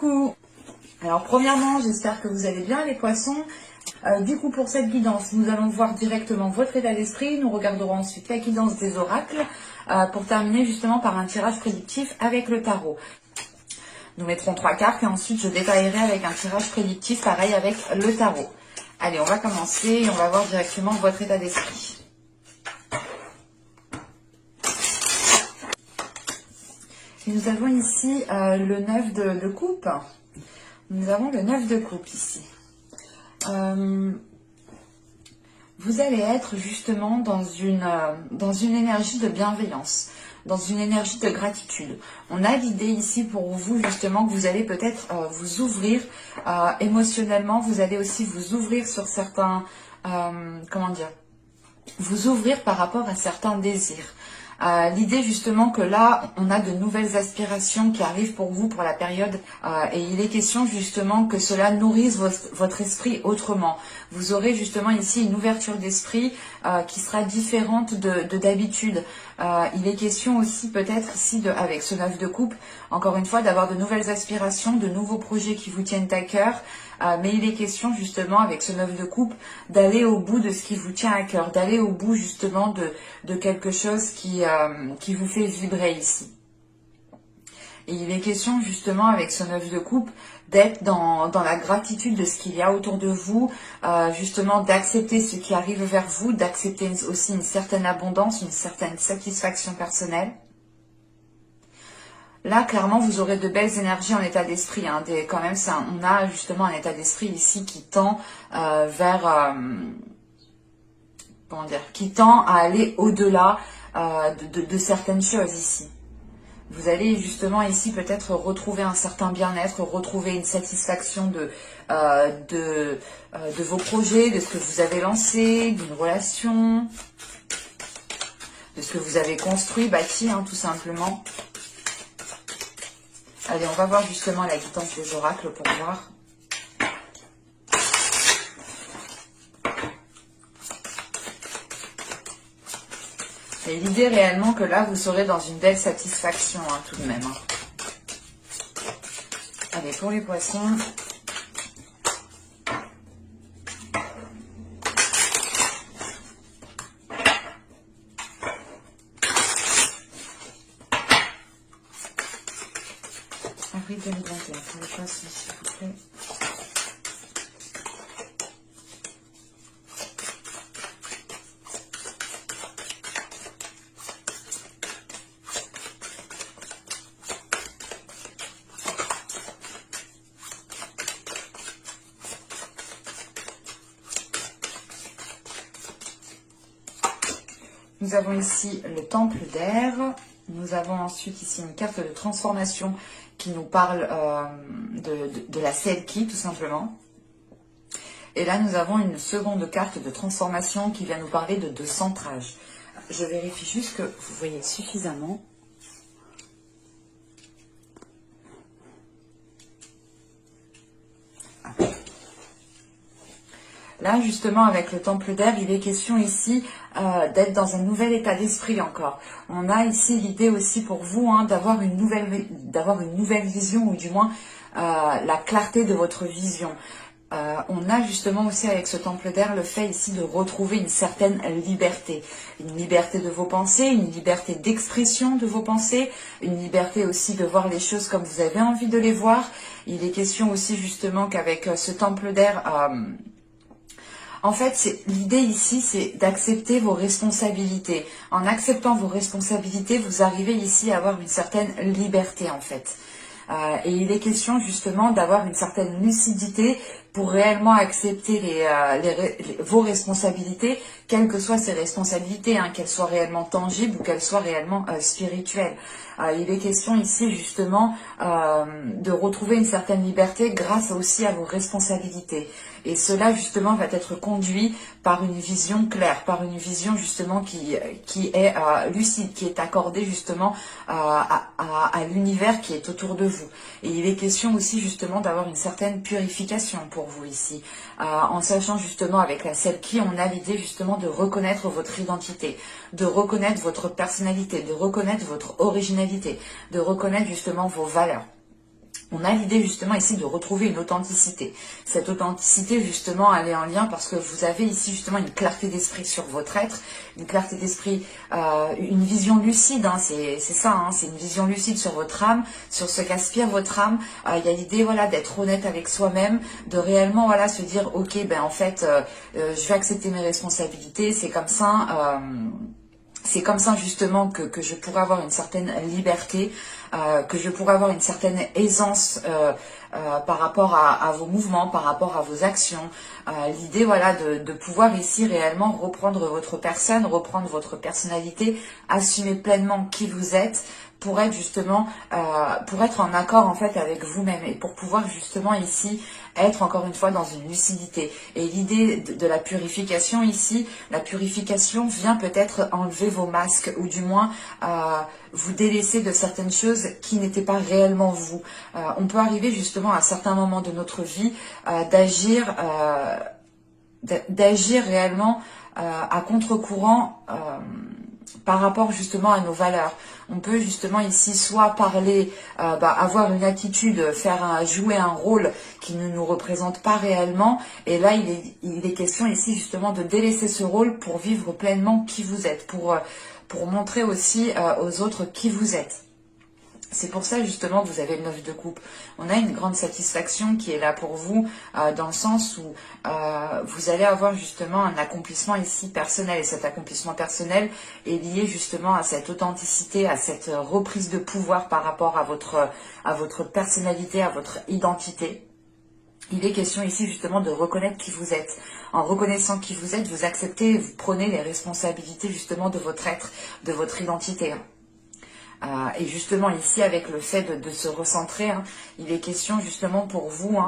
Coucou. Alors premièrement, j'espère que vous allez bien les poissons. Du coup, pour cette guidance, nous allons voir directement votre état d'esprit. Nous regarderons ensuite la guidance des oracles pour terminer justement par un tirage prédictif avec le tarot. Nous mettrons 3 cartes et ensuite je détaillerai avec un tirage prédictif pareil avec le tarot. Allez, on va commencer et on va voir directement votre état d'esprit. Et nous avons ici le 9 de coupe. Nous avons le 9 de coupe ici. Vous allez être justement dans une énergie de bienveillance, dans une énergie de gratitude. On a l'idée ici pour vous justement que vous allez peut-être vous ouvrir émotionnellement, vous allez aussi vous ouvrir sur certains, vous ouvrir par rapport à certains désirs. L'idée justement que là, on a de nouvelles aspirations qui arrivent pour vous pour la période et il est question justement que cela nourrisse votre esprit autrement. Vous aurez justement ici une ouverture d'esprit qui sera différente de d'habitude. Il est question aussi peut-être ici, avec ce 9 de coupe, encore une fois, d'avoir de nouvelles aspirations, de nouveaux projets qui vous tiennent à cœur. Mais il est question justement avec ce 9 de coupe d'aller au bout de ce qui vous tient à cœur, d'aller au bout justement de quelque chose qui vous fait vibrer ici. Et il est question justement avec ce 9 de coupe d'être dans la gratitude de ce qu'il y a autour de vous, justement d'accepter ce qui arrive vers vous, d'accepter aussi une certaine abondance, une certaine satisfaction personnelle. Là, clairement, vous aurez de belles énergies en état d'esprit. Hein, quand même, on a justement un état d'esprit ici qui tend vers... qui tend à aller au-delà de certaines choses ici. Vous allez justement ici peut-être retrouver un certain bien-être, retrouver une satisfaction de vos projets, de ce que vous avez lancé, d'une relation, de ce que vous avez construit, bâti, hein, tout simplement. Allez, on va voir justement la guidance des oracles pour voir. Et l'idée réellement que là, vous serez dans une belle satisfaction, hein, tout de même. Hein. Allez, pour les poissons. Avril 2021, pour les poissons, s'il vous plaît. Nous avons ici le temple d'air. Nous avons ensuite ici une carte de transformation qui nous parle de la Selkie, tout simplement. Et là, nous avons une seconde carte de transformation qui vient nous parler de centrage. Je vérifie juste que vous voyez suffisamment. Là, justement, avec le temple d'air, il est question ici d'être dans un nouvel état d'esprit encore. On a ici l'idée aussi pour vous hein, d'avoir une nouvelle vision, ou du moins la clarté de votre vision. On a justement aussi avec ce temple d'air le fait ici de retrouver une certaine liberté. Une liberté de vos pensées, une liberté d'expression de vos pensées, une liberté aussi de voir les choses comme vous avez envie de les voir. Il est question aussi justement qu'avec ce temple d'air... En fait, l'idée ici, c'est d'accepter vos responsabilités. En acceptant vos responsabilités, vous arrivez ici à avoir une certaine liberté, en fait. Et il est question justement d'avoir une certaine lucidité pour réellement accepter vos responsabilités, quelles que soient ces responsabilités, hein, qu'elles soient réellement tangibles ou qu'elles soient réellement spirituelles. Il est question ici justement de retrouver une certaine liberté grâce aussi à vos responsabilités. Et cela justement va être conduit par une vision claire, par une vision justement qui est lucide, qui est accordée justement à l'univers qui est autour de vous. Et il est question aussi justement d'avoir une certaine purification pour vous ici. En sachant justement avec la Selkie, on a l'idée justement de reconnaître votre identité, de reconnaître votre personnalité, de reconnaître votre originalité, de reconnaître justement vos valeurs. On a l'idée justement ici de retrouver une authenticité. Cette authenticité justement elle est en lien parce que vous avez ici justement une clarté d'esprit sur votre être, une clarté d'esprit, une vision lucide, hein, c'est ça, hein, c'est une vision lucide sur votre âme, sur ce qu'aspire votre âme. Il y a l'idée voilà d'être honnête avec soi-même, de réellement voilà se dire ok ben en fait je vais accepter mes responsabilités, c'est comme ça. C'est comme ça justement que je pourrais avoir une certaine liberté, que je pourrais avoir une certaine aisance par rapport à vos mouvements, par rapport à vos actions. L'idée voilà de pouvoir ici réellement reprendre votre personne, reprendre votre personnalité, assumer pleinement qui vous êtes, pour être justement, pour être en accord en fait avec vous-même et pour pouvoir justement ici être encore une fois dans une lucidité. Et l'idée de la purification ici, la purification vient peut-être enlever vos masques ou du moins vous délaisser de certaines choses qui n'étaient pas réellement vous. On peut arriver justement à certains moments de notre vie d'agir réellement à contre-courant par rapport justement à nos valeurs. On peut justement ici soit parler, avoir une attitude, jouer un rôle qui ne nous représente pas réellement. Et là, il est question ici justement de délaisser ce rôle pour vivre pleinement qui vous êtes, pour montrer aussi aux autres qui vous êtes. C'est pour ça justement que vous avez le 9 de coupe. On a une grande satisfaction qui est là pour vous dans le sens où vous allez avoir justement un accomplissement ici personnel. Et cet accomplissement personnel est lié justement à cette authenticité, à cette reprise de pouvoir par rapport à votre personnalité, à votre identité. Il est question ici justement de reconnaître qui vous êtes. En reconnaissant qui vous êtes, vous acceptez, vous prenez les responsabilités justement de votre être, de votre identité. Et justement ici avec le fait de se recentrer, hein, il est question justement pour vous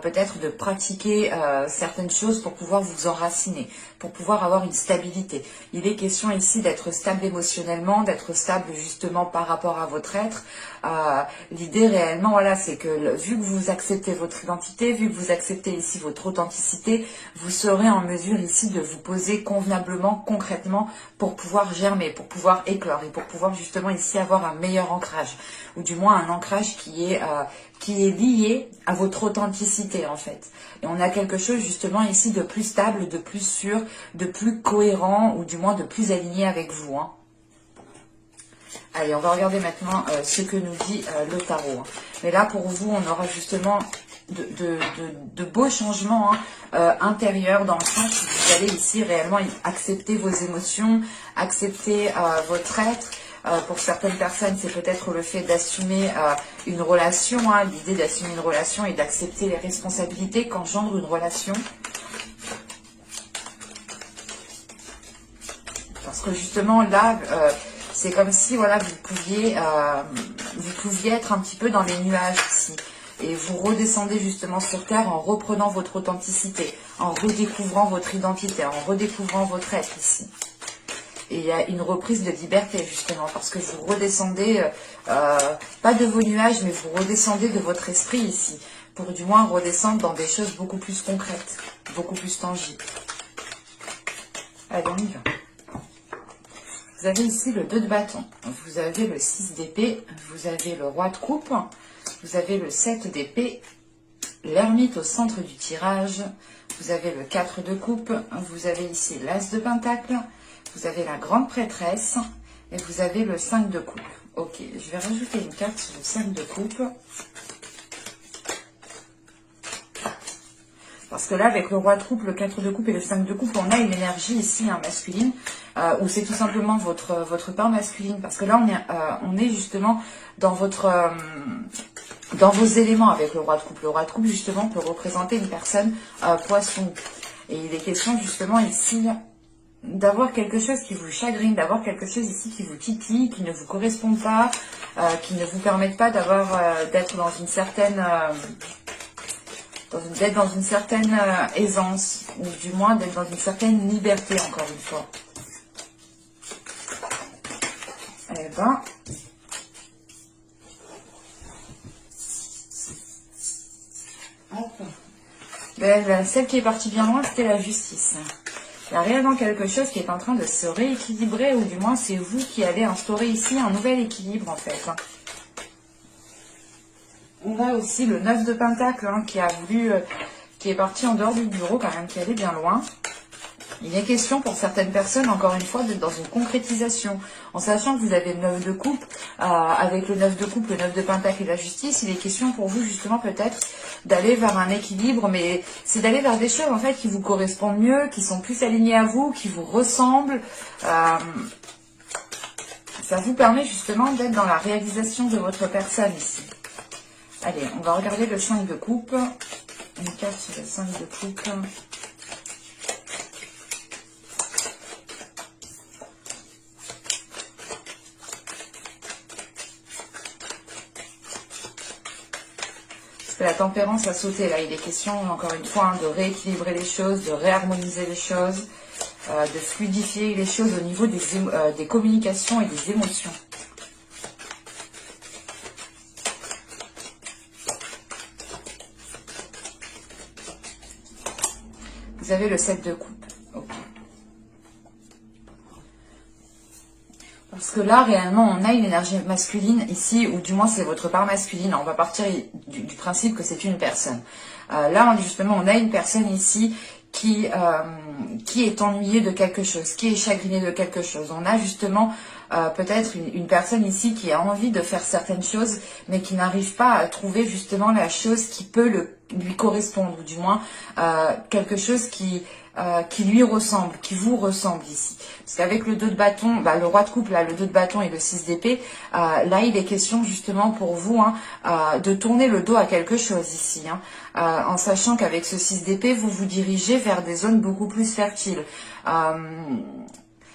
peut-être de pratiquer certaines choses pour pouvoir vous enraciner, pour pouvoir avoir une stabilité. Il est question ici d'être stable émotionnellement, d'être stable justement par rapport à votre être. L'idée réellement voilà c'est que vu que vous acceptez votre identité, vu que vous acceptez ici votre authenticité, vous serez en mesure ici de vous poser convenablement, concrètement pour pouvoir germer, pour pouvoir éclore et pour pouvoir justement ici avoir un meilleur ancrage, ou du moins un ancrage qui est lié à votre authenticité en fait. Et on a quelque chose justement ici de plus stable, de plus sûr, de plus cohérent, ou du moins de plus aligné avec vous. Hein. Allez, on va regarder maintenant ce que nous dit le tarot. Hein. Mais là pour vous, on aura justement de beaux changements intérieurs, dans le sens où vous allez ici réellement accepter vos émotions, accepter votre être. Pour certaines personnes, c'est peut-être le fait d'assumer une relation, l'idée d'assumer une relation et d'accepter les responsabilités qu'engendre une relation. Parce que justement là, c'est comme si voilà, vous pouviez être un petit peu dans les nuages ici. Et vous redescendez justement sur Terre en reprenant votre authenticité, en redécouvrant votre identité, en redécouvrant votre être ici. Et il y a une reprise de liberté justement, parce que vous redescendez, pas de vos nuages, mais vous redescendez de votre esprit ici, pour du moins redescendre dans des choses beaucoup plus concrètes, beaucoup plus tangibles. Allez, on y va. Vous avez ici le 2 de bâton, vous avez le 6 d'épée, vous avez le roi de coupe, vous avez le 7 d'épée, l'ermite au centre du tirage, vous avez le 4 de coupe, vous avez ici l'as de pentacle, vous avez la grande prêtresse et vous avez le 5 de coupe. Ok, je vais rajouter une carte sur le 5 de coupe. Parce que là, avec le roi de coupe, le 4 de coupe et le 5 de coupe, on a une énergie ici masculine, où c'est tout simplement votre part masculine. Parce que là, on est justement dans dans vos éléments avec le roi de coupe. Le roi de coupe, justement, peut représenter une personne poisson. Et il est question, justement, ici, d'avoir quelque chose qui vous chagrine, d'avoir quelque chose ici qui vous titille, qui ne vous correspond pas, qui ne vous permette pas d'être dans une certaine... d'être dans une certaine aisance, ou du moins d'être dans une certaine liberté, encore une fois. Eh ben... Ben, celle qui est partie bien loin, c'était la justice. Il y a réellement quelque chose qui est en train de se rééquilibrer, ou du moins c'est vous qui allez instaurer ici un nouvel équilibre, en fait. on a aussi le 9 de Pentacle hein, qui a voulu, qui est parti en dehors du bureau quand même, qui allait bien loin. Il est question pour certaines personnes, encore une fois, d'être dans une concrétisation. En sachant que vous avez le 9 de coupe, avec le 9 de coupe, le 9 de pentacle et la justice, il est question pour vous justement peut-être d'aller vers un équilibre, mais c'est d'aller vers des choses en fait qui vous correspondent mieux, qui sont plus alignées à vous, qui vous ressemblent. Ça vous permet justement d'être dans la réalisation de votre personne ici. Allez, on va regarder le 5 de coupe. Une carte sur le 5 de coupe. La tempérance a sauté, là il est question encore une fois de rééquilibrer les choses, de réharmoniser les choses, de fluidifier les choses au niveau des communications et des émotions. Vous avez le 7 de coupe. Okay. Parce que là, réellement, on a une énergie masculine ici, ou du moins c'est votre part masculine. On va partir du principe que c'est une personne. Là, justement, on a une personne ici qui est ennuyée de quelque chose, qui est chagrinée de quelque chose. On a justement peut-être une personne ici qui a envie de faire certaines choses, mais qui n'arrive pas à trouver justement la chose qui peut lui correspondre, ou du moins quelque chose qui lui ressemble, qui vous ressemble ici. Parce qu'avec le 2 de bâton, le roi de coupe, là, le 2 de bâton et le 6 d'épée, là, il est question justement pour vous de tourner le dos à quelque chose ici. En sachant qu'avec ce 6 d'épée, vous vous dirigez vers des zones beaucoup plus fertiles.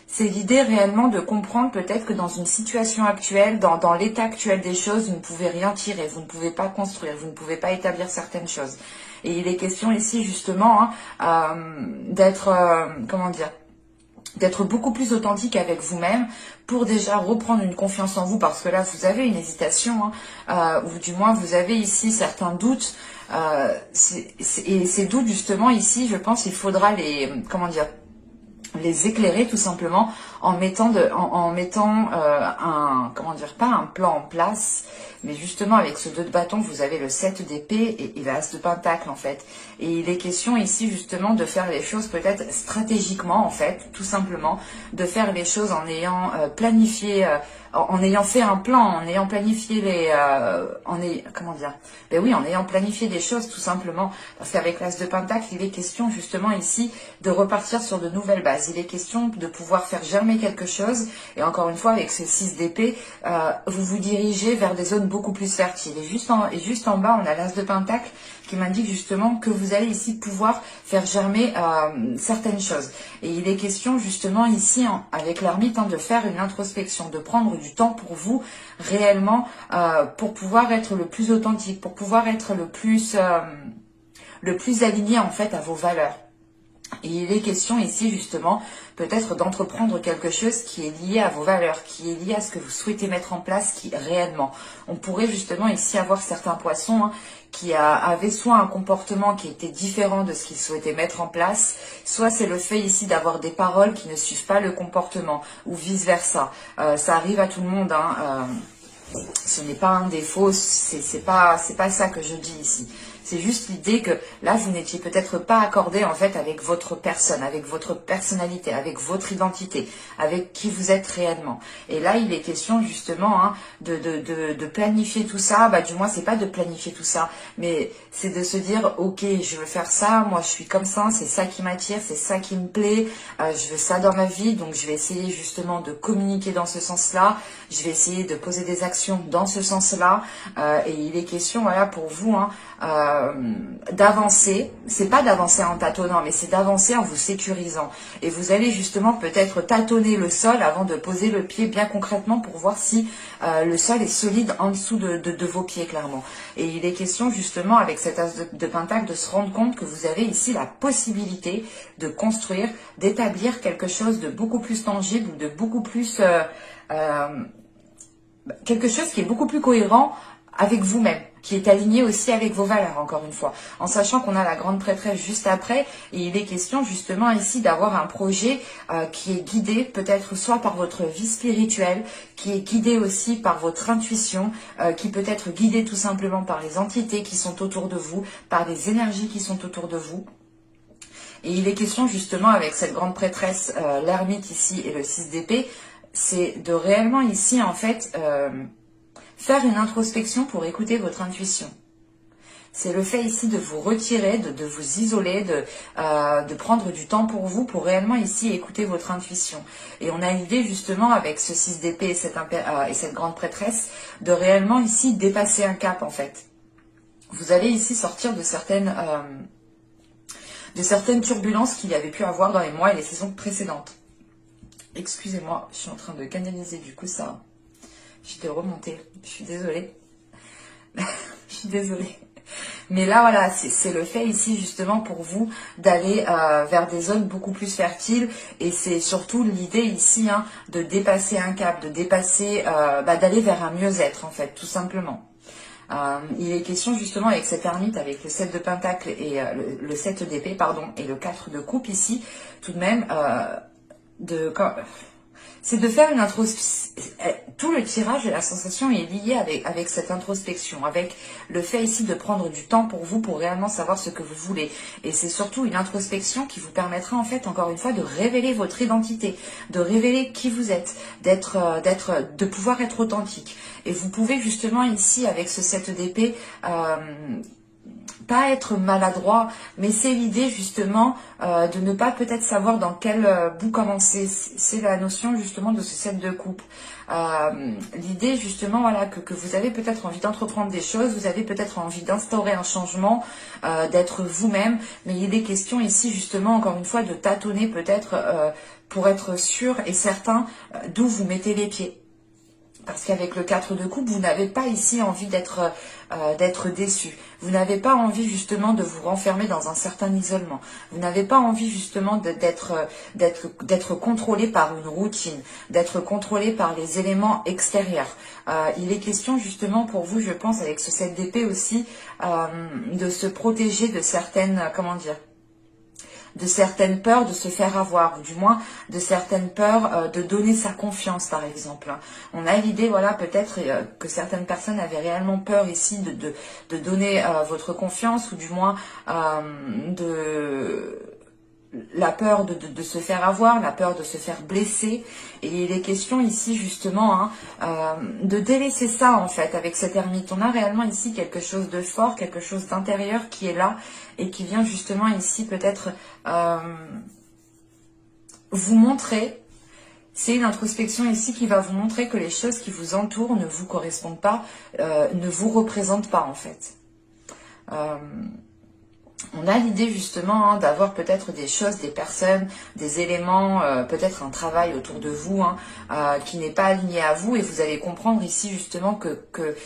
C'est l'idée réellement de comprendre peut-être que dans une situation actuelle, dans l'état actuel des choses, vous ne pouvez rien tirer, vous ne pouvez pas construire, vous ne pouvez pas établir certaines choses. Et il est question ici justement d'être, d'être beaucoup plus authentique avec vous-même pour déjà reprendre une confiance en vous, parce que là vous avez une hésitation, ou du moins vous avez ici certains doutes, et ces doutes justement ici, je pense, il faudra les éclairer tout simplement en mettant pas un plan en place, mais justement avec ce 2 de bâton, vous avez le 7 d'épée et l'as de pentacle en fait. Et il est question ici justement de faire les choses peut-être stratégiquement en fait, tout simplement, de faire les choses en ayant planifié, en ayant fait un plan, en ayant planifié en ayant planifié des choses tout simplement, parce qu'avec l'as de pentacle, il est question justement ici de repartir sur de nouvelles bases. Il est question de pouvoir faire germer quelque chose, et encore une fois avec ce 6 d'épée, vous vous dirigez vers des zones beaucoup plus fertiles. Et juste en bas, on a l'as de pentacle qui m'indique justement que vous allez ici pouvoir faire germer certaines choses. Et il est question justement ici, avec l'ermite, de faire une introspection, de prendre du temps pour vous réellement, pour pouvoir être le plus authentique, pour pouvoir être le plus aligné en fait à vos valeurs. Et il est question ici justement peut-être d'entreprendre quelque chose qui est lié à vos valeurs, qui est lié à ce que vous souhaitez mettre en place, qui réellement. On pourrait justement ici avoir certains poissons qui avaient soit un comportement qui était différent de ce qu'ils souhaitaient mettre en place, soit c'est le fait ici d'avoir des paroles qui ne suivent pas le comportement, ou vice versa. Ça arrive à tout le monde, ce n'est pas un défaut, c'est pas ça que je dis ici. C'est juste l'idée que là, vous n'étiez peut-être pas accordé en fait avec votre personne, avec votre personnalité, avec votre identité, avec qui vous êtes réellement. Et là, il est question justement de planifier tout ça. Du moins, c'est pas de planifier tout ça, mais c'est de se dire, ok, je veux faire ça, moi je suis comme ça, c'est ça qui m'attire, c'est ça qui me plaît, je veux ça dans ma vie, donc je vais essayer justement de communiquer dans ce sens-là, je vais essayer de poser des actions dans ce sens-là, et il est question, voilà, pour vous, d'avancer, c'est pas d'avancer en tâtonnant, mais c'est d'avancer en vous sécurisant. Et vous allez justement peut-être tâtonner le sol avant de poser le pied bien concrètement pour voir si le sol est solide en dessous de vos pieds clairement. Et il est question justement avec cet as de pentacle de se rendre compte que vous avez ici la possibilité de construire, d'établir quelque chose de beaucoup plus tangible, de beaucoup plus quelque chose qui est beaucoup plus cohérent avec vous-même, qui est aligné aussi avec vos valeurs, encore une fois. En sachant qu'on a la grande prêtresse juste après, et il est question justement ici d'avoir un projet qui est guidé peut-être soit par votre vie spirituelle, qui est guidé aussi par votre intuition, qui peut être guidé tout simplement par les entités qui sont autour de vous, par les énergies qui sont autour de vous. Et il est question justement avec cette grande prêtresse, l'ermite ici et le 6 d'épée, c'est de réellement ici en fait faire une introspection pour écouter votre intuition. C'est le fait ici de vous retirer, de vous isoler, de prendre du temps pour vous, pour réellement ici écouter votre intuition. Et on a l'idée justement avec ce 6 d'épée et cette grande prêtresse, de réellement ici dépasser un cap en fait. Vous allez ici sortir de certaines turbulences qu'il y avait pu avoir dans les mois et les saisons précédentes. Excusez-moi, je suis en train de canaliser du coup ça. J'étais remontée, je suis désolée. Je suis désolée. Mais là, voilà, c'est le fait ici justement pour vous d'aller vers des zones beaucoup plus fertiles. Et c'est surtout l'idée ici de dépasser un cap, de dépasser, d'aller vers un mieux-être en fait, tout simplement. Il est question justement avec cette ermite, avec le 7 de pentacle et le 7 d'épée, pardon, et le 4 de coupe ici, tout de même, c'est de faire une introspection. Tout le tirage et la sensation est lié avec cette introspection, avec le fait ici de prendre du temps pour vous, pour réellement savoir ce que vous voulez. Et c'est surtout une introspection qui vous permettra en fait, encore une fois, de révéler votre identité, de révéler qui vous êtes, de pouvoir être authentique. Et vous pouvez justement ici, avec ce 7 d'épée, pas être maladroit, mais c'est l'idée justement de ne pas peut-être savoir dans quel bout commencer. C'est la notion justement de ce 7 de coupe. L'idée justement voilà que vous avez peut-être envie d'entreprendre des choses, vous avez peut-être envie d'instaurer un changement, d'être vous-même, mais il est question ici justement encore une fois de tâtonner peut-être pour être sûr et certain d'où vous mettez les pieds. Parce qu'avec le 4 de coupe, vous n'avez pas ici envie d'être déçu. Vous n'avez pas envie justement de vous renfermer dans un certain isolement. Vous n'avez pas envie justement d'être contrôlé par une routine, d'être contrôlé par les éléments extérieurs. Il est question justement pour vous, je pense, avec ce 7 d'épée aussi, de se protéger de certaines, de certaines peurs de se faire avoir, ou du moins de certaines peurs de donner sa confiance, par exemple. On a l'idée, voilà, peut-être que certaines personnes avaient réellement peur ici de donner votre confiance, ou du moins la peur de se faire avoir, la peur de se faire blesser. Et il est question ici justement de délaisser ça en fait avec cette ermite. On a réellement ici quelque chose de fort, quelque chose d'intérieur qui est là et qui vient justement ici peut-être vous montrer. C'est une introspection ici qui va vous montrer que les choses qui vous entourent ne vous correspondent pas, ne vous représentent pas en fait. On a l'idée justement d'avoir peut-être des choses, des personnes, des éléments, peut-être un travail autour de vous qui n'est pas aligné à vous, et vous allez comprendre ici justement que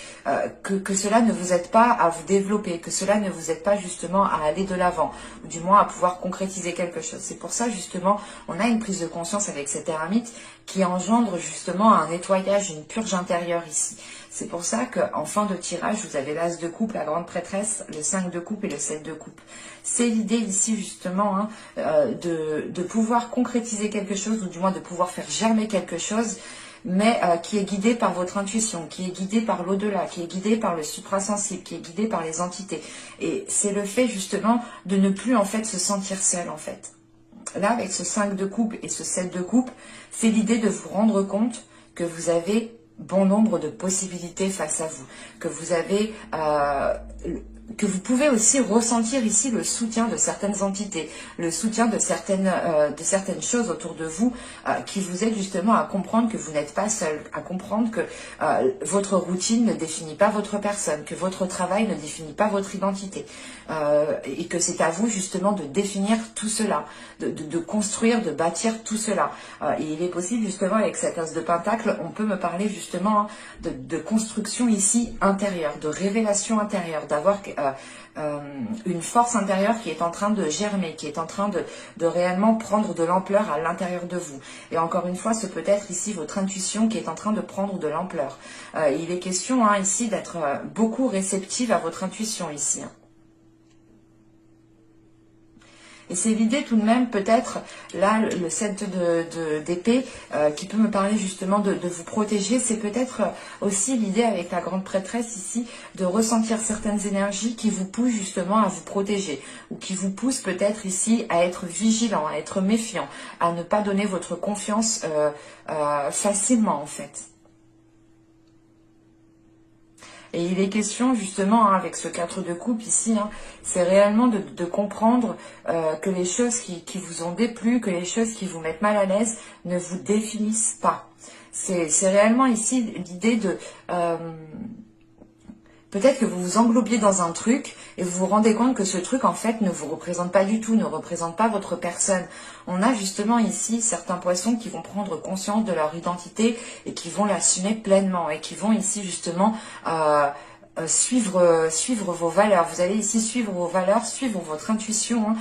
cela ne vous aide pas à vous développer, que cela ne vous aide pas justement à aller de l'avant, ou du moins à pouvoir concrétiser quelque chose. C'est pour ça justement on a une prise de conscience avec cette ermite qui engendre justement un nettoyage, une purge intérieure ici. C'est pour ça qu'en fin de tirage, vous avez l'As de coupe, la grande prêtresse, le 5 de coupe et le 7 de coupe. C'est l'idée ici justement de pouvoir concrétiser quelque chose, ou du moins de pouvoir faire germer quelque chose, mais qui est guidé par votre intuition, qui est guidé par l'au-delà, qui est guidé par le suprasensible, qui est guidé par les entités. Et c'est le fait justement de ne plus en fait se sentir seul en fait. Là, avec ce 5 de coupe et ce 7 de coupe, c'est l'idée de vous rendre compte que vous avez bon nombre de possibilités face à vous, que vous avez que vous pouvez aussi ressentir ici le soutien de certaines entités, le soutien de certaines choses autour de vous qui vous aident justement à comprendre que vous n'êtes pas seul, à comprendre que votre routine ne définit pas votre personne, que votre travail ne définit pas votre identité, et que c'est à vous justement de définir tout cela, de construire, de bâtir tout cela. Et il est possible justement avec cet as de pentacle, on peut me parler justement de construction ici intérieure, de révélation intérieure, d'avoir une force intérieure qui est en train de germer, qui est en train de réellement prendre de l'ampleur à l'intérieur de vous. Et encore une fois, ce peut être ici votre intuition qui est en train de prendre de l'ampleur. Il est question ici d'être beaucoup réceptive à votre intuition ici. Et c'est l'idée tout de même, peut-être, là, le 7 d'épée, qui peut me parler justement de vous protéger, c'est peut-être aussi l'idée avec la grande prêtresse ici, de ressentir certaines énergies qui vous poussent justement à vous protéger, ou qui vous poussent peut-être ici à être vigilant, à être méfiant, à ne pas donner votre confiance facilement en fait. Et il est question justement, avec ce 4 de coupe ici, c'est réellement de comprendre que les choses qui vous ont déplu, que les choses qui vous mettent mal à l'aise ne vous définissent pas. C'est réellement ici l'idée de... peut-être que vous vous englobiez dans un truc et vous vous rendez compte que ce truc en fait ne vous représente pas du tout, ne représente pas votre personne. On a justement ici certains poissons qui vont prendre conscience de leur identité et qui vont l'assumer pleinement et qui vont ici justement suivre vos valeurs. Vous allez ici suivre vos valeurs, suivre votre intuition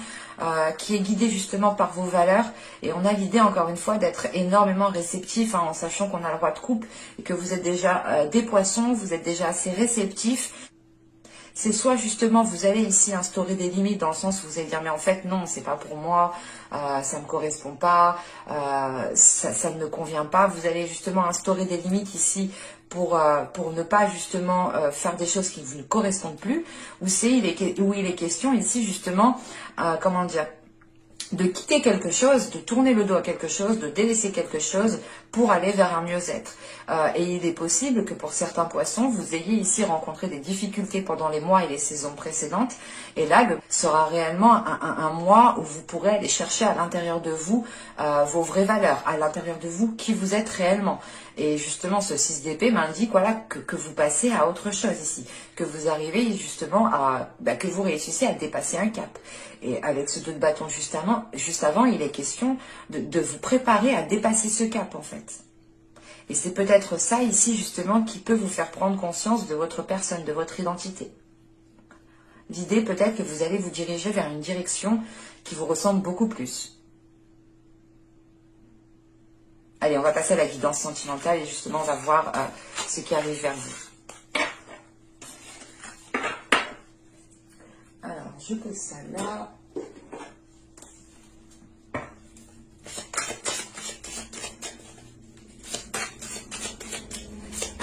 qui est guidée justement par vos valeurs. Et on a l'idée encore une fois d'être énormément réceptif en sachant qu'on a le roi de coupe et que vous êtes déjà des poissons, vous êtes déjà assez réceptif. C'est soit justement vous allez ici instaurer des limites dans le sens où vous allez dire mais en fait non, c'est pas pour moi, ça me correspond pas, ça ne me convient pas. Vous allez justement instaurer des limites ici pour ne pas justement faire des choses qui vous ne correspondent plus. Où il est question ici justement, comment dire, de quitter quelque chose, de tourner le dos à quelque chose, de délaisser quelque chose pour aller vers un mieux-être. Et il est possible que pour certains poissons, vous ayez ici rencontré des difficultés pendant les mois et les saisons précédentes. Et là, sera réellement un mois où vous pourrez aller chercher à l'intérieur de vous vos vraies valeurs, à l'intérieur de vous qui vous êtes réellement. Et justement, ce 6 d'épée m'indique voilà, que vous passez à autre chose ici, que vous arrivez justement à... que vous réussissez à dépasser un cap. Et avec ce 2 de bâton juste avant, il est question de vous préparer à dépasser ce cap en fait. Et c'est peut-être ça ici justement qui peut vous faire prendre conscience de votre personne, de votre identité. L'idée peut-être que vous allez vous diriger vers une direction qui vous ressemble beaucoup plus. Allez, on va passer à la guidance sentimentale et justement on va voir ce qui arrive vers vous. Alors, je pose ça là.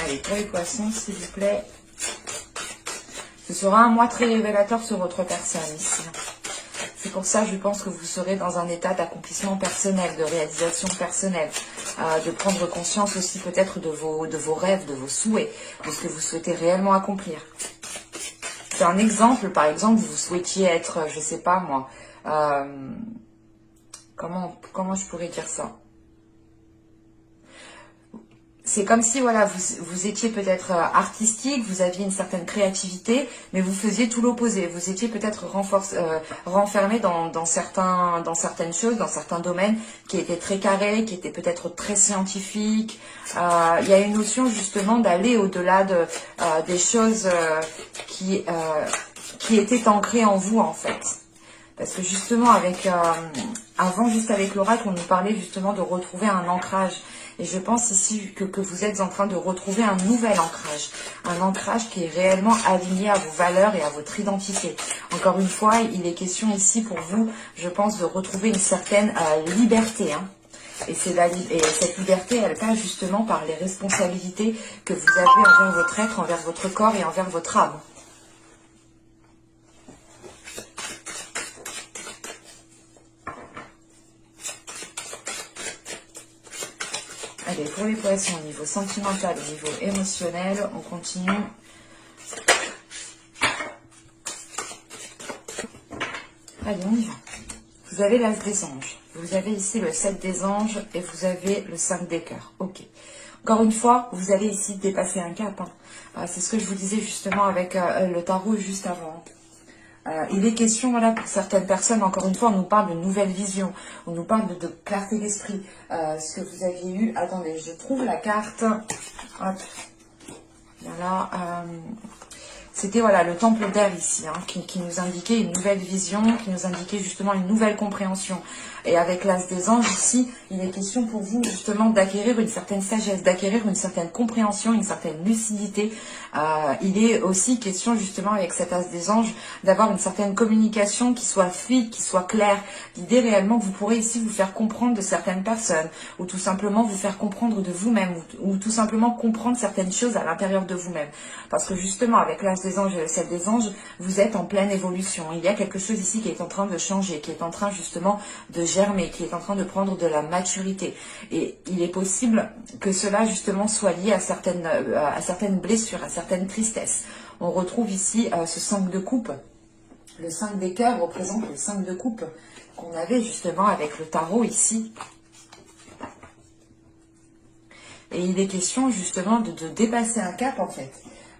Allez, pour les poissons, s'il vous plaît. Ce sera un mois très révélateur sur votre personne ici. C'est pour ça, je pense que vous serez dans un état d'accomplissement personnel, de réalisation personnelle, de prendre conscience aussi peut-être de vos rêves, de vos souhaits, de ce que vous souhaitez réellement accomplir. C'est un exemple, par exemple, vous souhaitiez être, je sais pas moi, comment je pourrais dire ça? C'est comme si voilà, vous étiez peut-être artistique, vous aviez une certaine créativité, mais vous faisiez tout l'opposé. Vous étiez peut-être renfermé dans certaines choses, dans certains domaines qui étaient très carrés, qui étaient peut-être très scientifiques. Il y a une notion justement d'aller au-delà des choses qui étaient ancrées en vous en fait. Parce que justement, avant, juste avec l'oracle, on nous parlait justement de retrouver un ancrage. Et je pense ici que vous êtes en train de retrouver un nouvel ancrage. Un ancrage qui est réellement aligné à vos valeurs et à votre identité. Encore une fois, il est question ici pour vous, je pense, de retrouver une certaine liberté. Et cette liberté, elle passe justement par les responsabilités que vous avez envers votre être, envers votre corps et envers votre âme. Allez, pour les poissons, au niveau sentimental, au niveau émotionnel, on continue. Allez, on y va. Vous avez l'as des anges. Vous avez ici le 7 des anges et vous avez le 5 des cœurs. Ok. Encore une fois, vous allez ici dépasser un cap. C'est ce que je vous disais justement avec le tarot juste avant. Il est question, voilà, pour certaines personnes, encore une fois, on nous parle de nouvelle vision, on nous parle de clarté d'esprit. Ce que vous aviez eu, attendez, je trouve la carte, hop, voilà, C'était voilà le temple d'air ici, hein, qui nous indiquait une nouvelle vision, qui nous indiquait justement une nouvelle compréhension. Et avec l'as des anges ici, il est question pour vous justement d'acquérir une certaine sagesse, d'acquérir une certaine compréhension, une certaine lucidité. Il est aussi question justement avec cet as des anges d'avoir une certaine communication qui soit fluide, qui soit claire. L'idée réellement que vous pourrez ici vous faire comprendre de certaines personnes, ou tout simplement vous faire comprendre de vous-même, ou tout simplement comprendre certaines choses à l'intérieur de vous-même. Parce que justement avec l'as des anges et le 7 des anges, vous êtes en pleine évolution. Il y a quelque chose ici qui est en train de changer, qui est en train justement de germer, qui est en train de prendre de la maturité. Et il est possible que cela justement soit lié à certaines blessures, à certaines tristesses. On retrouve ici ce 5 de coupe. Le 5 des cœurs représente le 5 de coupe qu'on avait justement avec le tarot ici. Et il est question justement de dépasser un cap en fait.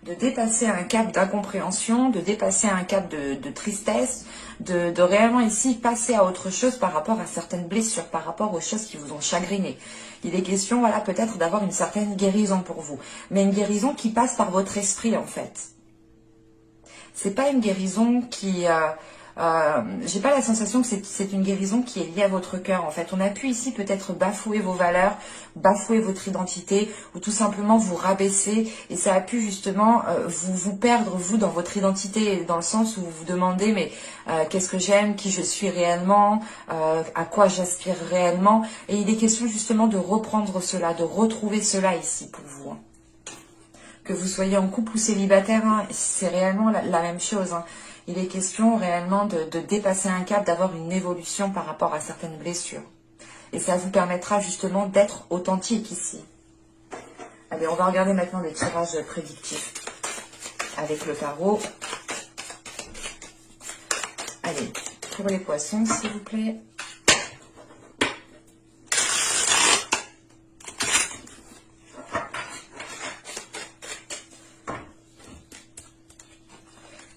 De dépasser un cap d'incompréhension, de dépasser un cap de tristesse, de réellement ici passer à autre chose par rapport à certaines blessures, par rapport aux choses qui vous ont chagriné. Il est question, voilà, peut-être d'avoir une certaine guérison pour vous, mais une guérison qui passe par votre esprit en fait. C'est pas une guérison qui... j'ai pas la sensation que c'est une guérison qui est liée à votre cœur en fait. On a pu ici peut-être bafouer vos valeurs, bafouer votre identité ou tout simplement vous rabaisser et ça a pu justement vous perdre vous dans votre identité dans le sens où vous vous demandez mais qu'est-ce que j'aime, qui je suis réellement, à quoi j'aspire réellement et il est question justement de reprendre cela, de retrouver cela ici pour vous. Hein. Que vous soyez en couple ou célibataire, hein, c'est réellement la même chose. Hein. Il est question réellement de dépasser un cap, d'avoir une évolution par rapport à certaines blessures. Et ça vous permettra justement d'être authentique ici. Allez, on va regarder maintenant les tirages prédictifs avec le tarot. Allez, pour les poissons, s'il vous plaît.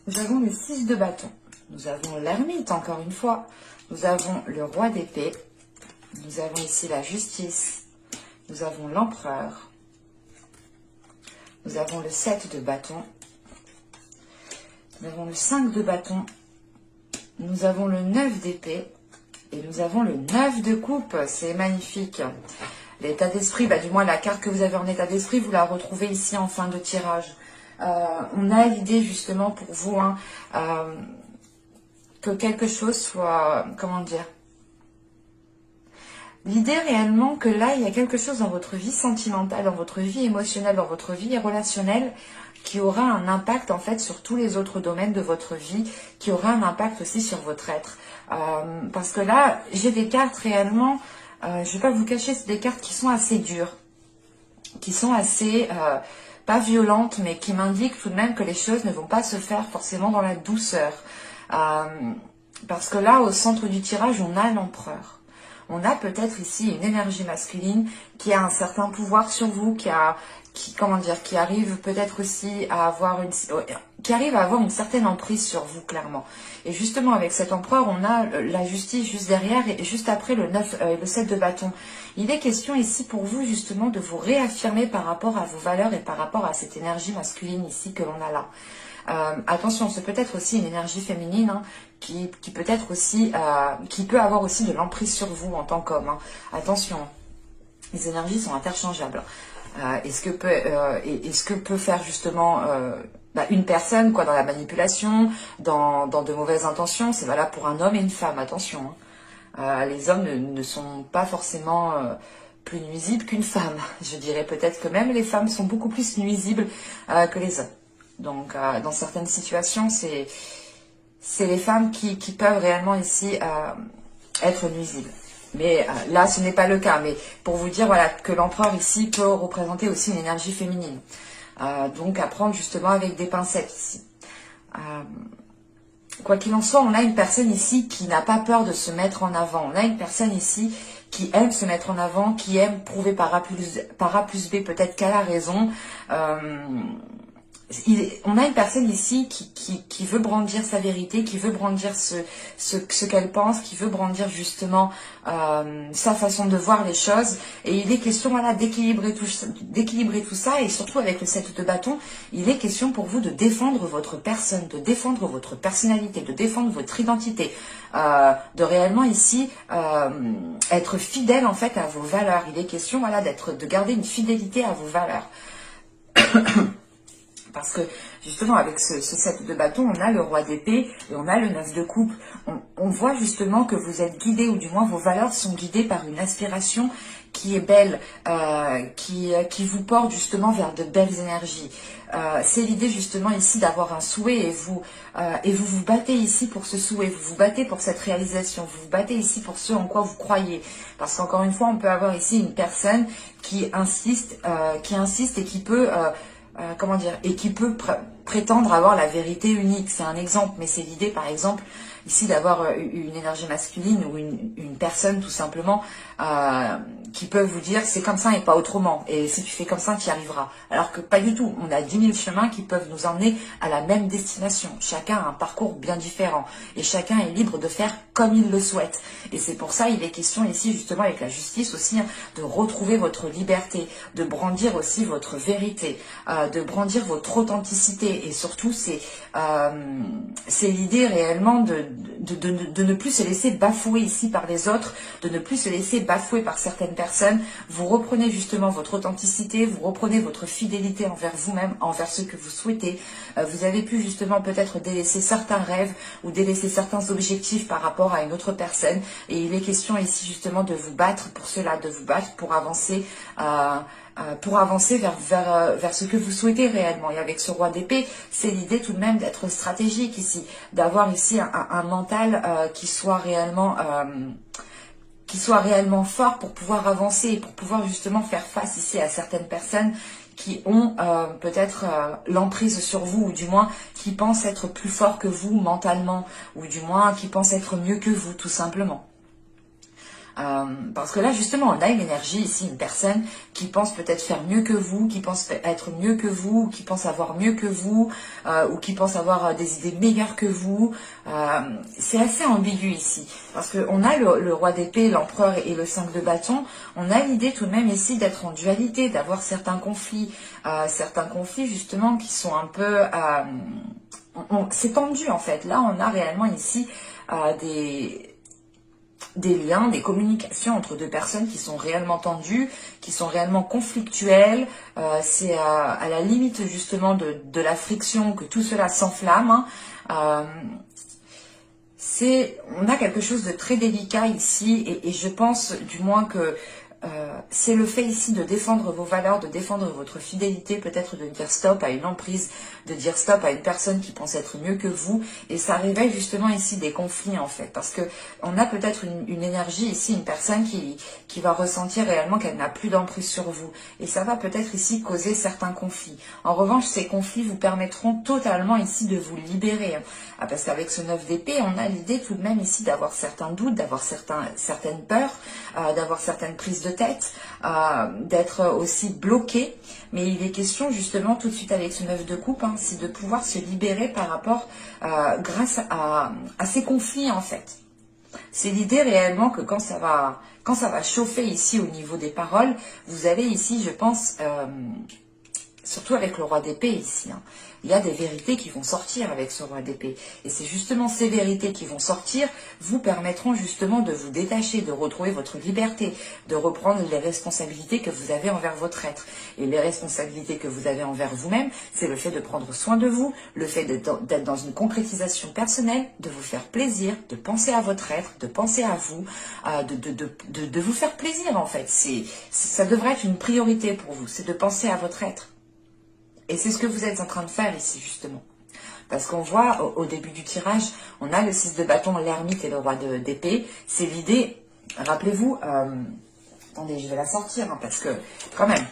Nous avons le 6 de bâton, nous avons l'ermite encore une fois, nous avons le roi d'épée, nous avons ici la justice, nous avons l'empereur, nous avons le 7 de bâton, nous avons le 5 de bâton, nous avons le 9 d'épée et nous avons le 9 de coupe, c'est magnifique. L'état d'esprit, du moins la carte que vous avez en état d'esprit, vous la retrouvez ici en fin de tirage. On a l'idée justement pour vous hein, que quelque chose soit, comment dire, l'idée réellement que là il y a quelque chose dans votre vie sentimentale, dans votre vie émotionnelle, dans votre vie relationnelle qui aura un impact en fait sur tous les autres domaines de votre vie, qui aura un impact aussi sur votre être. Parce que là j'ai des cartes réellement, je ne vais pas vous cacher, c'est des cartes qui sont assez dures, qui sont assez... pas violente, mais qui m'indique tout de même que les choses ne vont pas se faire forcément dans la douceur. Parce que là, au centre du tirage, on a l'empereur. On a peut-être ici une énergie masculine qui a un certain pouvoir sur vous, qui arrive peut-être aussi à avoir une certaine emprise sur vous, clairement. Et justement, avec cet empereur, on a la justice juste derrière et juste après le 7 de bâton. Il est question ici pour vous, justement, de vous réaffirmer par rapport à vos valeurs et par rapport à cette énergie masculine ici que l'on a là. Attention, c'est peut-être aussi une énergie féminine hein, qui peut être aussi, qui peut avoir aussi de l'emprise sur vous en tant qu'homme. Hein. Attention, les énergies sont interchangeables. Et ce que peut faire justement une personne dans la manipulation, dans de mauvaises intentions, c'est valable pour un homme et une femme, attention. Hein. Les hommes ne sont pas forcément plus nuisibles qu'une femme. Je dirais peut-être que même les femmes sont beaucoup plus nuisibles que les hommes. Donc dans certaines situations, c'est les femmes qui peuvent réellement ici être nuisibles. Mais là, ce n'est pas le cas. Mais pour vous dire voilà, que l'empereur ici peut représenter aussi une énergie féminine. Donc à prendre justement avec des pincettes ici. Quoi qu'il en soit, on a une personne ici qui n'a pas peur de se mettre en avant. On a une personne ici qui aime se mettre en avant, qui aime prouver par A plus B peut-être qu'elle a raison. on a une personne ici qui veut brandir sa vérité, qui veut brandir ce qu'elle pense, qui veut brandir justement sa façon de voir les choses. Et il est question, voilà, d'équilibrer tout ça. Et surtout avec le 7 de bâton, il est question pour vous de défendre votre personne, de défendre votre personnalité, de défendre votre identité, de réellement ici être fidèle en fait à vos valeurs. Il est question, voilà, de garder une fidélité à vos valeurs. Parce que justement avec ce 7 de bâton, on a le roi d'épée et on a le 9 de coupe. On voit justement que vous êtes guidé, ou du moins vos valeurs sont guidées par une aspiration qui est belle, qui vous porte justement vers de belles énergies. C'est l'idée justement ici d'avoir un souhait et vous vous battez ici pour ce souhait, vous vous battez pour cette réalisation, vous vous battez ici pour ce en quoi vous croyez. Parce qu'encore une fois, on peut avoir ici une personne qui insiste et qui peut... comment dire, et qui peut prétendre avoir la vérité unique. C'est un exemple, mais c'est l'idée, par exemple, ici d'avoir une énergie masculine ou une personne tout simplement qui peut vous dire c'est comme ça et pas autrement. Et si tu fais comme ça, tu y arriveras. Alors que pas du tout. On a 10 000 chemins qui peuvent nous emmener à la même destination. Chacun a un parcours bien différent et chacun est libre de faire comme il le souhaite. Et c'est pour ça il est question ici justement avec la justice aussi de retrouver votre liberté, de brandir aussi votre vérité, de brandir votre authenticité. Et surtout c'est l'idée réellement de ne plus se laisser bafouer ici par les autres, de ne plus se laisser bafouer par certaines personnes. Vous reprenez justement votre authenticité, vous reprenez votre fidélité envers vous-même, envers ce que vous souhaitez. Vous avez pu justement peut-être délaisser certains rêves ou délaisser certains objectifs par rapport à une autre personne. Et il est question ici justement de vous battre pour cela, de vous battre pour avancer vers ce que vous souhaitez réellement. Et avec ce roi d'épée, c'est l'idée tout de même d'être stratégique ici, d'avoir ici un mental qui soit réellement fort pour pouvoir avancer et pour pouvoir justement faire face ici à certaines personnes qui ont peut-être l'emprise sur vous, ou du moins qui pensent être plus forts que vous mentalement, ou du moins qui pensent être mieux que vous tout simplement. Parce que là justement on a une énergie ici, une personne qui pense peut-être faire mieux que vous, qui pense être mieux que vous, qui pense avoir mieux que vous, ou qui pense avoir des idées meilleures que vous. C'est assez ambigu ici, parce qu'on a le roi d'épée, l'empereur et le 5 de bâton. On a l'idée tout de même ici d'être en dualité, d'avoir certains conflits justement qui sont un peu... c'est tendu en fait. Là on a réellement ici des liens, des communications entre deux personnes qui sont réellement tendues, qui sont réellement conflictuelles. C'est à la limite justement de la friction que tout cela s'enflamme. On a quelque chose de très délicat ici, et je pense du moins que c'est le fait ici de défendre vos valeurs, de défendre votre fidélité, peut-être de dire stop à une emprise, de dire stop à une personne qui pense être mieux que vous, et ça réveille justement ici des conflits en fait, parce que on a peut-être une énergie ici, une personne qui va ressentir réellement qu'elle n'a plus d'emprise sur vous, et ça va peut-être ici causer certains conflits. En revanche, ces conflits vous permettront totalement ici de vous libérer, parce qu'avec ce 9 d'épée, on a l'idée tout de même ici d'avoir certains doutes, d'avoir certaines peurs, d'avoir certaines prises de tête, d'être aussi bloqué, mais il est question justement tout de suite avec ce 9 de coupe, c'est de pouvoir se libérer par rapport, grâce à ces conflits en fait. C'est l'idée réellement que quand ça va chauffer ici au niveau des paroles, vous allez ici, je pense, surtout avec le roi d'épée ici, il y a des vérités qui vont sortir avec ce roi d'épée. Et c'est justement ces vérités qui vont sortir vous permettront justement de vous détacher, de retrouver votre liberté, de reprendre les responsabilités que vous avez envers votre être. Et les responsabilités que vous avez envers vous-même, c'est le fait de prendre soin de vous, le fait d'être dans une concrétisation personnelle, de vous faire plaisir, de penser à votre être, de penser à vous, de vous faire plaisir en fait. Ça devrait être une priorité pour vous, c'est de penser à votre être. Et c'est ce que vous êtes en train de faire ici, justement. Parce qu'on voit, au début du tirage, on a le 6 de bâton, l'ermite et le roi d'épée. C'est l'idée, rappelez-vous, attendez, je vais la sortir, parce que, quand même,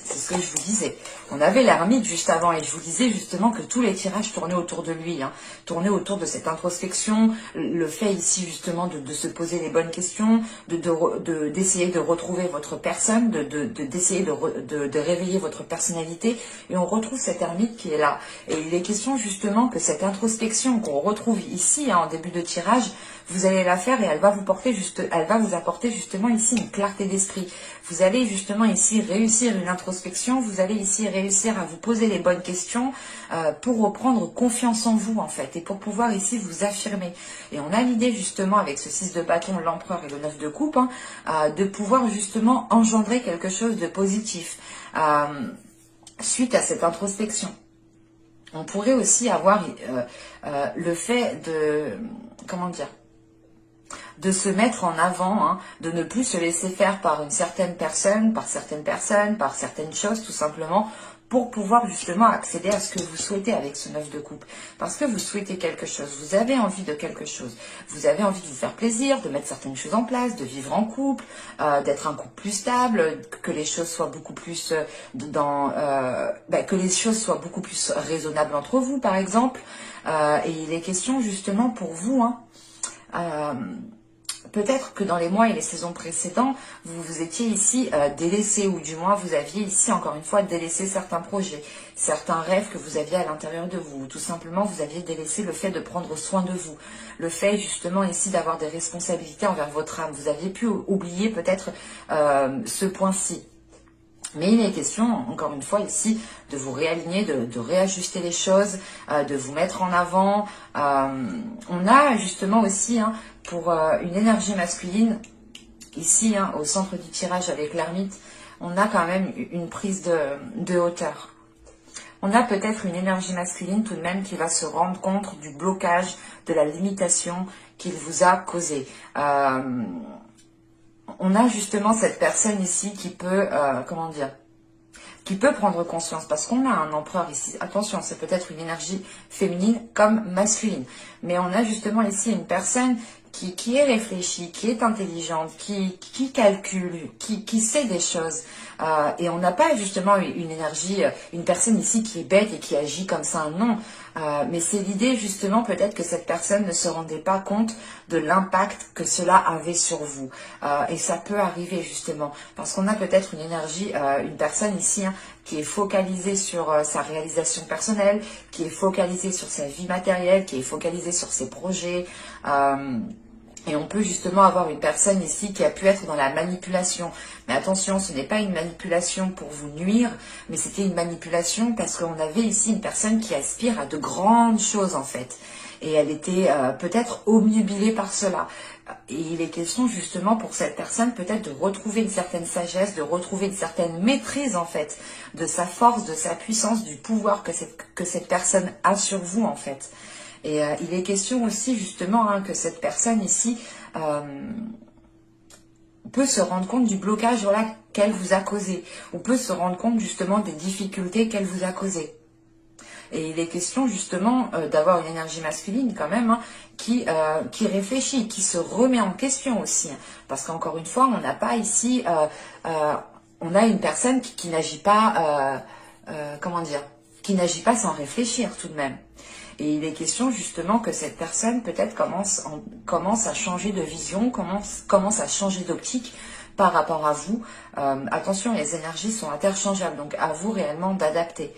C'est ce que je vous disais. On avait l'ermite juste avant et je vous disais justement que tous les tirages tournaient autour de lui, hein, tournaient autour de cette introspection, le fait ici justement de se poser les bonnes questions, d'essayer de retrouver votre personne, d'essayer de réveiller votre personnalité, et on retrouve cet ermite qui est là. Et il est question justement que cette introspection qu'on retrouve ici, hein, en début de tirage, vous allez la faire et elle va vous apporter justement ici une clarté d'esprit. Vous allez justement ici réussir une introspection, vous allez ici réussir à vous poser les bonnes questions pour reprendre confiance en vous en fait et pour pouvoir ici vous affirmer. Et on a l'idée justement avec ce 6 de bâton, l'empereur et le 9 de coupe, hein, de pouvoir justement engendrer quelque chose de positif suite à cette introspection. On pourrait aussi avoir le fait de, comment dire, de se mettre en avant, hein, de ne plus se laisser faire par certaines personnes, par certaines choses tout simplement, pour pouvoir justement accéder à ce que vous souhaitez avec ce 9 de coupe. Parce que vous souhaitez quelque chose, vous avez envie de quelque chose, vous avez envie de vous faire plaisir, de mettre certaines choses en place, de vivre en couple, d'être un couple plus stable, que les choses soient beaucoup plus que les choses soient beaucoup plus raisonnables entre vous par exemple. Et il est question justement pour vous, hein, peut-être que dans les mois et les saisons précédents, vous étiez ici délaissé, ou du moins vous aviez ici encore une fois délaissé certains projets, certains rêves que vous aviez à l'intérieur de vous, ou tout simplement vous aviez délaissé le fait de prendre soin de vous, le fait justement ici d'avoir des responsabilités envers votre âme. Vous aviez pu oublier peut-être ce point-ci. Mais il est question, encore une fois, ici, de vous réaligner, de réajuster les choses, de vous mettre en avant. On a justement aussi, hein, pour une énergie masculine, ici, hein, au centre du tirage avec l'ermite, on a quand même une prise de hauteur. On a peut-être une énergie masculine tout de même qui va se rendre compte du blocage, de la limitation qu'il vous a causé. On a justement cette personne ici qui peut, comment dire, qui peut prendre conscience, parce qu'on a un empereur ici. Attention, c'est peut-être une énergie féminine comme masculine, mais on a justement ici une personne qui est réfléchie, qui est intelligente, qui calcule, qui sait des choses. Et on n'a pas justement une énergie, une personne ici qui est bête et qui agit comme ça, non. Mais c'est l'idée justement peut-être que cette personne ne se rendait pas compte de l'impact que cela avait sur vous. Et ça peut arriver justement, parce qu'on a peut-être une énergie, une personne ici, hein, qui est focalisée sur sa réalisation personnelle, qui est focalisée sur sa vie matérielle, qui est focalisée sur ses projets. Et on peut justement avoir une personne ici qui a pu être dans la manipulation. Mais attention, ce n'est pas une manipulation pour vous nuire, mais c'était une manipulation parce qu'on avait ici une personne qui aspire à de grandes choses en fait. Et elle était peut-être obnubilée par cela. Et il est question justement pour cette personne peut-être de retrouver une certaine sagesse, de retrouver une certaine maîtrise en fait, de sa force, de sa puissance, du pouvoir que cette personne a sur vous en fait. Et il est question aussi justement, hein, que cette personne ici peut se rendre compte du blocage, voilà, qu'elle vous a causé, ou peut se rendre compte justement des difficultés qu'elle vous a causées. Et il est question justement d'avoir une énergie masculine quand même, hein, qui réfléchit, qui se remet en question aussi. Hein, parce qu'encore une fois, on n'a pas ici, on a une personne qui n'agit pas, comment dire, qui n'agit pas sans réfléchir tout de même. Et il est question justement que cette personne peut-être commence à changer de vision, commence à changer d'optique par rapport à vous. Attention, les énergies sont interchangeables, donc à vous réellement d'adapter.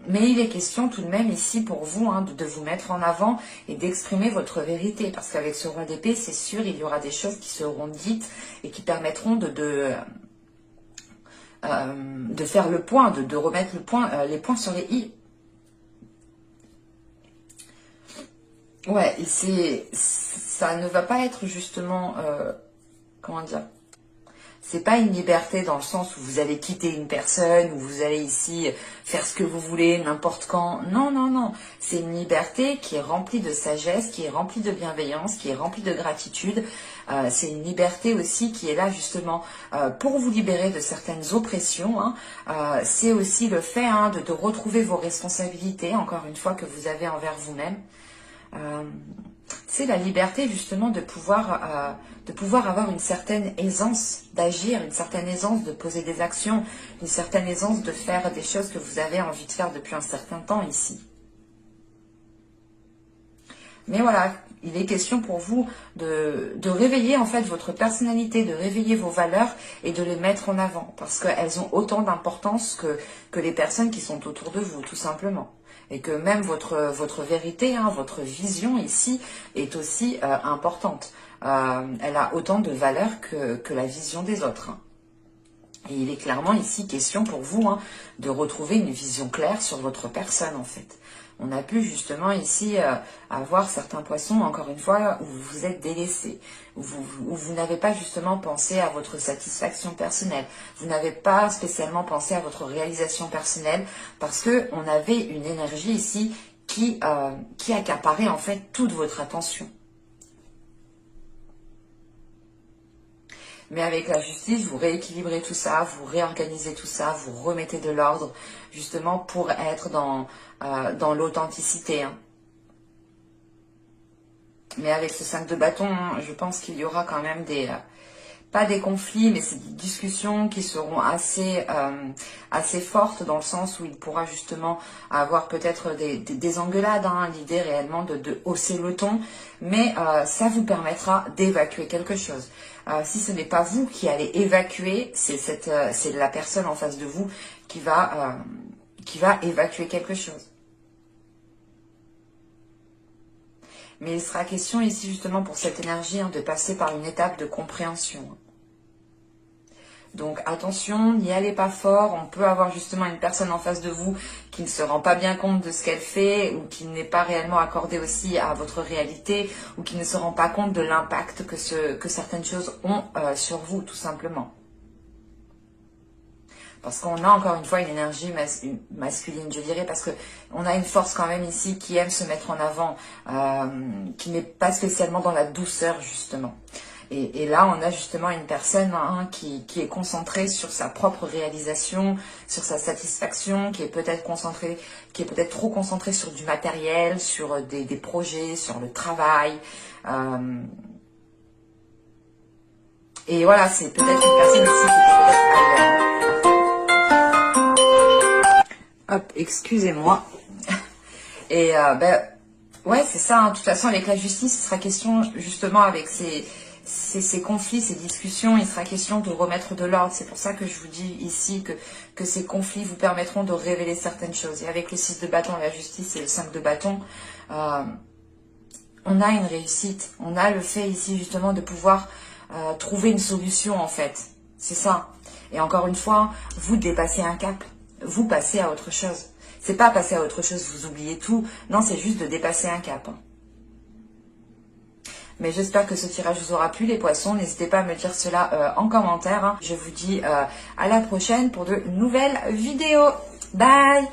Mais il est question tout de même ici pour vous, hein, de vous mettre en avant et d'exprimer votre vérité. Parce qu'avec ce roi d'épée, c'est sûr, il y aura des choses qui seront dites et qui permettront de faire le point, de remettre les points sur les i. Ouais, ça ne va pas être justement, comment dire, c'est pas une liberté dans le sens où vous allez quitter une personne, où vous allez ici faire ce que vous voulez, n'importe quand. Non, non, non. C'est une liberté qui est remplie de sagesse, qui est remplie de bienveillance, qui est remplie de gratitude. C'est une liberté aussi qui est là justement pour vous libérer de certaines oppressions. Hein. C'est aussi le fait, hein, de retrouver vos responsabilités, encore une fois, que vous avez envers vous-même. C'est la liberté justement de pouvoir avoir une certaine aisance d'agir, une certaine aisance de poser des actions, une certaine aisance de faire des choses que vous avez envie de faire depuis un certain temps ici. Mais voilà, il est question pour vous de réveiller en fait votre personnalité, de réveiller vos valeurs et de les mettre en avant. Parce qu'elles ont autant d'importance que les personnes qui sont autour de vous, tout simplement. Et que même votre vérité, hein, votre vision ici est aussi importante. Elle a autant de valeur que la vision des autres. Hein. Et il est clairement ici question pour vous hein, de retrouver une vision claire sur votre personne en fait. On a pu justement ici avoir certains poissons, encore une fois, où vous vous êtes délaissés, où vous n'avez pas justement pensé à votre satisfaction personnelle, vous n'avez pas spécialement pensé à votre réalisation personnelle, parce que on avait une énergie ici qui accaparait en fait toute votre attention. Mais avec la justice, vous rééquilibrez tout ça, vous réorganisez tout ça, vous remettez de l'ordre, justement pour être dans l'authenticité. Hein. Mais avec ce 5 de bâton, hein, je pense qu'il y aura quand même pas des conflits, mais c'est des discussions qui seront assez fortes dans le sens où il pourra justement avoir peut-être des engueulades, hein, l'idée réellement de hausser le ton, mais ça vous permettra d'évacuer quelque chose. Si ce n'est pas vous qui allez évacuer, c'est la personne en face de vous qui va évacuer quelque chose. Mais il sera question ici justement pour cette énergie hein, de passer par une étape de compréhension. Donc attention, n'y allez pas fort, on peut avoir justement une personne en face de vous qui ne se rend pas bien compte de ce qu'elle fait ou qui n'est pas réellement accordée aussi à votre réalité ou qui ne se rend pas compte de l'impact que certaines choses ont sur vous tout simplement. Parce qu'on a encore une fois une énergie masculine, je dirais, parce que on a une force quand même ici qui aime se mettre en avant, qui n'est pas spécialement dans la douceur justement. Et là, on a justement une personne hein, qui est concentrée sur sa propre réalisation, sur sa satisfaction, qui est peut-être trop concentrée sur du matériel, sur des projets, sur le travail. Et voilà, c'est peut-être une personne ici qui est peut-être ailleurs. Hop, excusez-moi. Et ouais, c'est ça. Hein. De toute façon, avec la justice, il sera question justement avec ces conflits, ces discussions, il sera question de remettre de l'ordre. C'est pour ça que je vous dis ici que ces conflits vous permettront de révéler certaines choses. Et avec le 6 de bâton et la justice et le 5 de bâton, on a une réussite. On a le fait ici justement de pouvoir trouver une solution en fait. C'est ça. Et encore une fois, vous dépassez un cap. Vous passez à autre chose. C'est pas passer à autre chose, vous oubliez tout. Non, c'est juste de dépasser un cap. Mais j'espère que ce tirage vous aura plu, les poissons. N'hésitez pas à me dire cela en commentaire. Hein. Je vous dis à la prochaine pour de nouvelles vidéos. Bye!